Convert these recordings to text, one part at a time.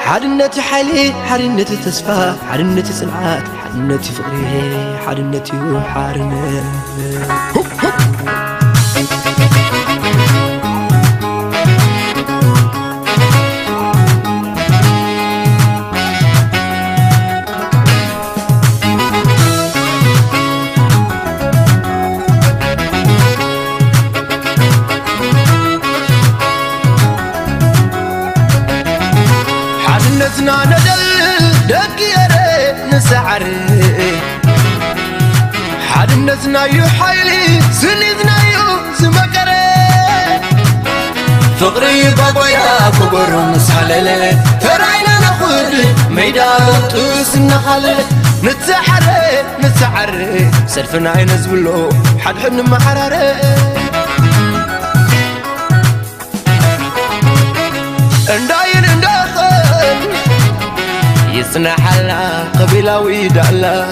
حادنتي حالي حادنتي تصفى حادنتي صنعات حادنتي فقري حادنتي وحارنة حادنتنا ندل دقيري نسعري حادنتنا يحيلي سندنا يزمكري فقري بابويا كبر مسحللي تراينا نخد ميدان توسنا خلي نتسحري سلفنا ينزبلو حد حن محراري انداين يصنع حلا قبيلة ويدعلا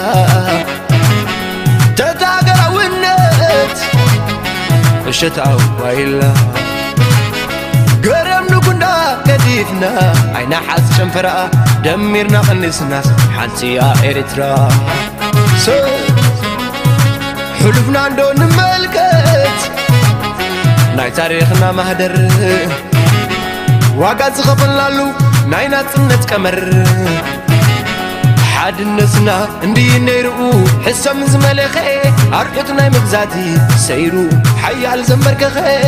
تتاقر والنت الشتاء وايلا قرم نكونا كديفنا عينا حاس شنفرا دميرنا قنسنا حانسي يا إريترا حلفنا عندو نملكت ناي تاريخنا مهدر واقات غفن لالو ناينا تنت كمر حادنسنا اندي نيرو حسام زملخي أرقتنا مغزاتي سيرو حيال زمبركخي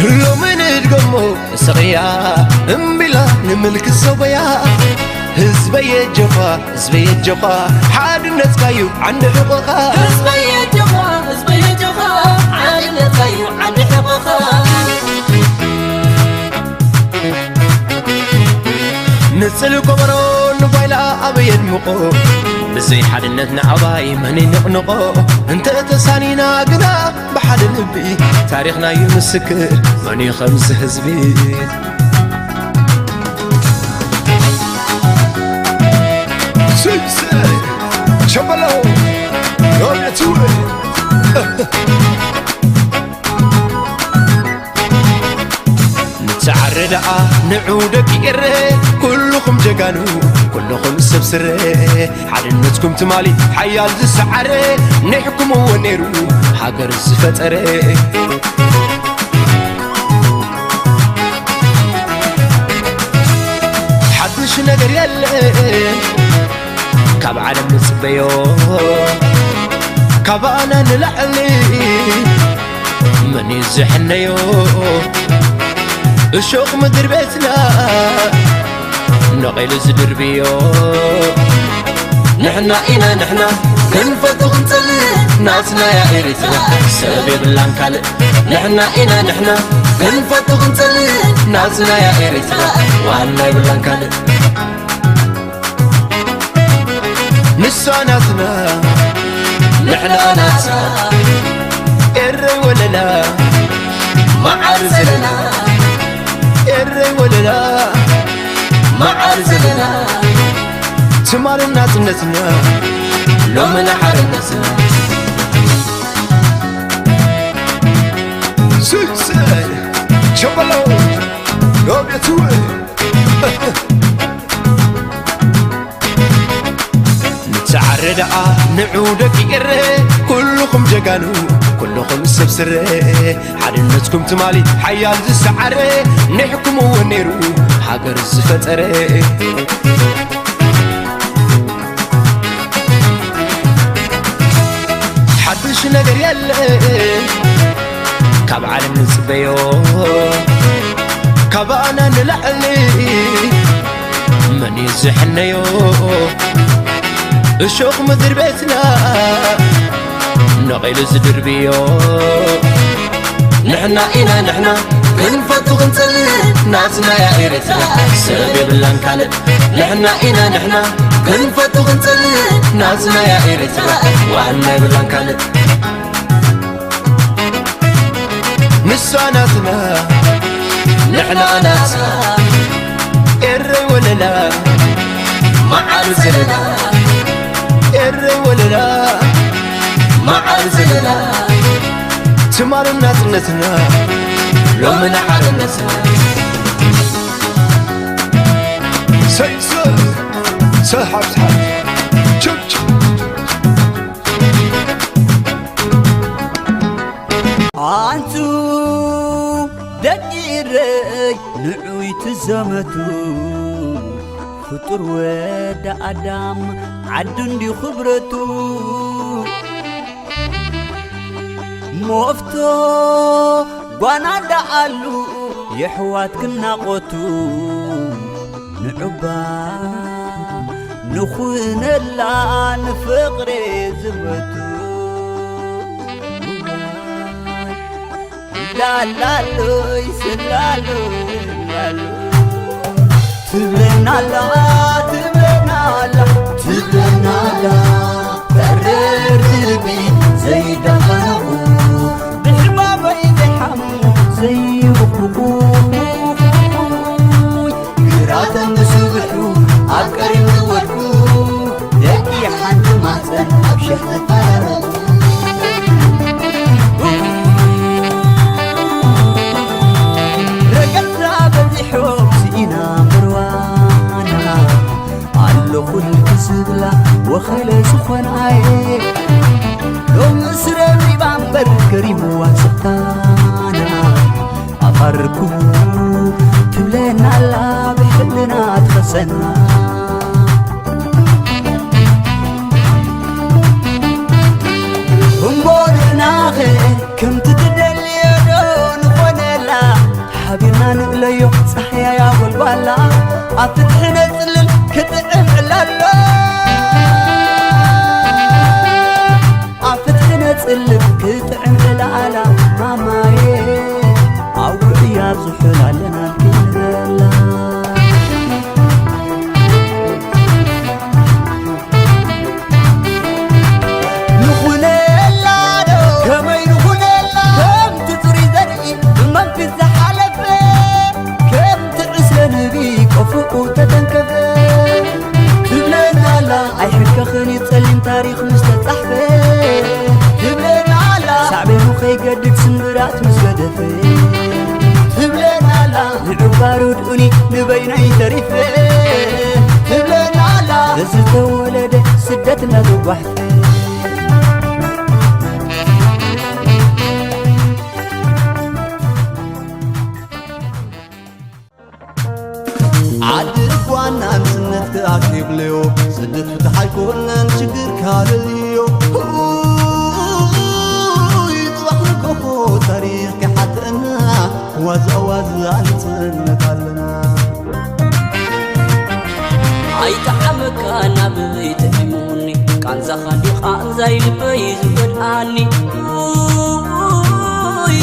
لو من ادقمو سغيا امبلا نملك الصبيا حزبي الجفا حادنس كايو عند حقوقها حزبي الجفا حادنس كايو عند حقوقها نسل كبرون نفايلا أبيد مقو بزي حادنتنا عباي ماني نقنقو انت تسانينا قنا بحد نبي تاريخنا يمسكر ماني خمس حزبي سيسي شبلو يوم يتوي نتعرض نعودك يري كلكم جقانو كلكم سبسري حالنتكم تمالي حيال زسعري نحكم ونيرو حقر الزفتري حدش نقر يلي كاب عالم نسبيو كاب أنا نلعلي مني زحنيو الشوق مدر بيتنا نقيل زدر بيو نحنا كنفتو غنتلي ناسنا يا إريتنا سبب اللانكالي نحنا كنفتو غنتلي ناسنا يا إريتنا وهنا باللانكالي نساناتنا نحنا ناسا إري ولا لا ما عرزلنا إري ولا لا ما عرزلنا تمار الناس نتنا لو من حرنسنا سيسي شبلو يوم يتوي نتعرض نعودك يقري كلكم جقانو كلكم سبسري حالنتكم تمالي حيال زسعري نحكم ونيرو حقر الزفتري حدش نقر يلي كاب عالم نسبيو كاب أنا نلعلي مني زحنيو الشوق مدر بيتنا نقيل زدر بيو نحنا كنفتو غنتلي ناسنا يا إريتنا سبب اللانكالي نحنا كنفتو غنتلي ناسنا يا إريتنا وهنا باللانكالي نساناتنا نحنا ناسا إري ولا لا ما عرزلنا عري وللا مع الزللا تمار الناس نتنا لو من حرمتنا سحب شوف عنتو دقيري نعوي تزمتو فطر ود أدم عدن دي خبرتو مفتو وانا دعالو يحوات كنا قوتو نعبا نخون اللان فقري زبتو لا لا لوي سلالو لالو تبلنا لا تبلنا لا تبلنا لا ترر تبي زي دخلو بحما بيد حمو زي بقبوق قرات النسوبحو عبقري نودو دقي حنت محسن بشحن الطيران وخلي سخن عيب لو مسرمي بامبر كريم واسطانا أفركو تبلينا لا بحلنا تخسنا همورنا خير كم تتدلي دون ونلا حبيبنا نقليو صحيا يا والبالا أفتحنا تلل كتعم لالا تقلب كتعمل على ماماي عودي يا زحل علينا الكلها نخونيلا كمي نخونيلا كم تطري ذرقي من في الزحالفة كم تقسل بيك وفوق تتنكفة تبلينا لا عيحك خني تسلم تاريخ مستتصحفة شعبي مخي قدك سنبرات مسودفي تبلينا لا نعبارو دوني نبيني تريفي تبلينا لا نزلت ولده سدتنا ذبحفي عدك وانا مسنتك اكتب ليو سدت فتحي كونا نشكر كارليو تاريخ حتنا وزواز أنتنا عيت حمك أنا بغيت هموني كان زخدي خان زي البيز بدأني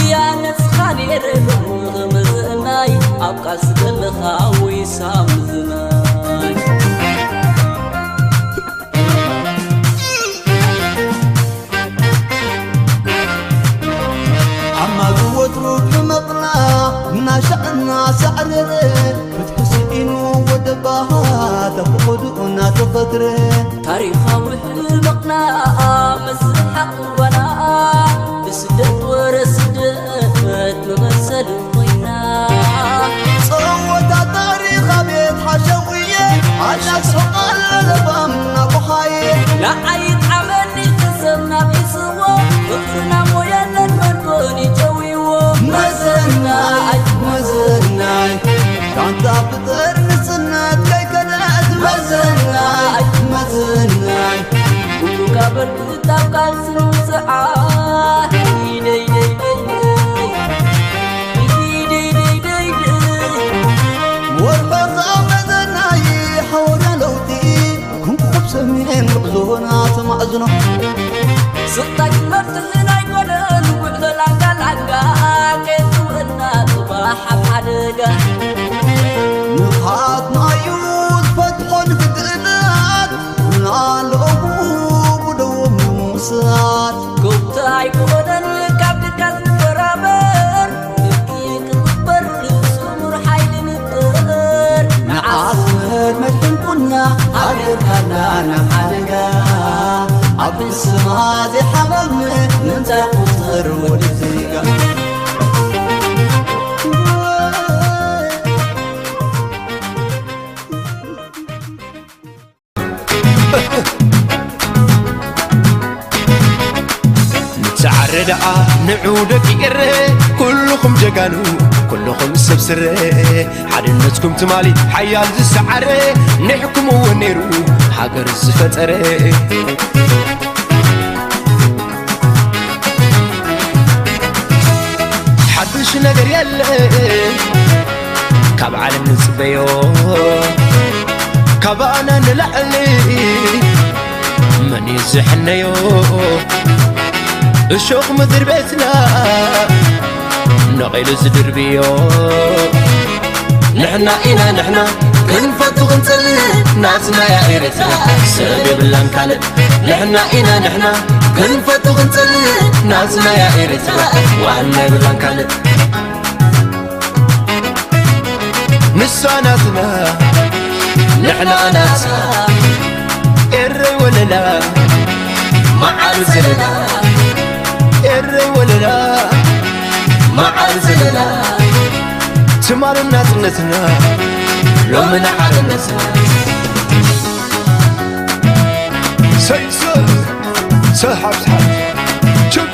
يا ناس خاني ربهم غمزناي أبقى سدل خاوي سامزناي ناشأنا سعرره بتحسينو ودباها تفقدونا تفكره تاريخا وحلمقنا مسحق ونا بسدت ورسدت ممثل وينا صوتا تاريخا بيت حشوية عشاك سقال لبامنا بحاية لا عيد عملي تسمنا بيسوا فقرنا مويانا المنكوني جويو مزناي مزناي كانت أفطر نسنات كي كانت مزناي مزناي كلو كابر كتاب قال سنو سعاه ورفض مزناي حول لوتي كنت خبسمين مقزونات معزنو سلطك مفتحنا يقولن وعلو لانقا لانقا كيتو إنا تباحة بحدقة نخاط نايوز فتحون فتقنات نالعبو بدوم موسات كوبتا يقولن كابد كاز نفرابر يكيك تكبر سمر حيل نتقر نعاصمت مجتن كنا حدقنا نحدقا عبد السما زي حمام من تقطر ودزيقة نتعرض نعودك يقري كلكم جقانو كلكم سبسري حدنتكم تمالي حيال زسعري نحكم ونيرو حقر الزفتري حدش نقر يلي كاب عالم نسبيو كاب انا نلعلي من يزحنيو الشوق مدر بيتنا نغيل زدر بيو نحنا إنا نحنا كنفتو غنسلي ناسنا يا إيرتنا سبب اللان كالب نحنا إنا نحنا كنفتو غنسلي ناسنا يا إيرتنا وعنا بلان كالب نسا ناسنا نحنا ناسنا إري ولا لا ما عرزلنا إري ولا لا ما عرزلنا تمار الناس نسنا لو من عار النسنا سي سحب سحب شوف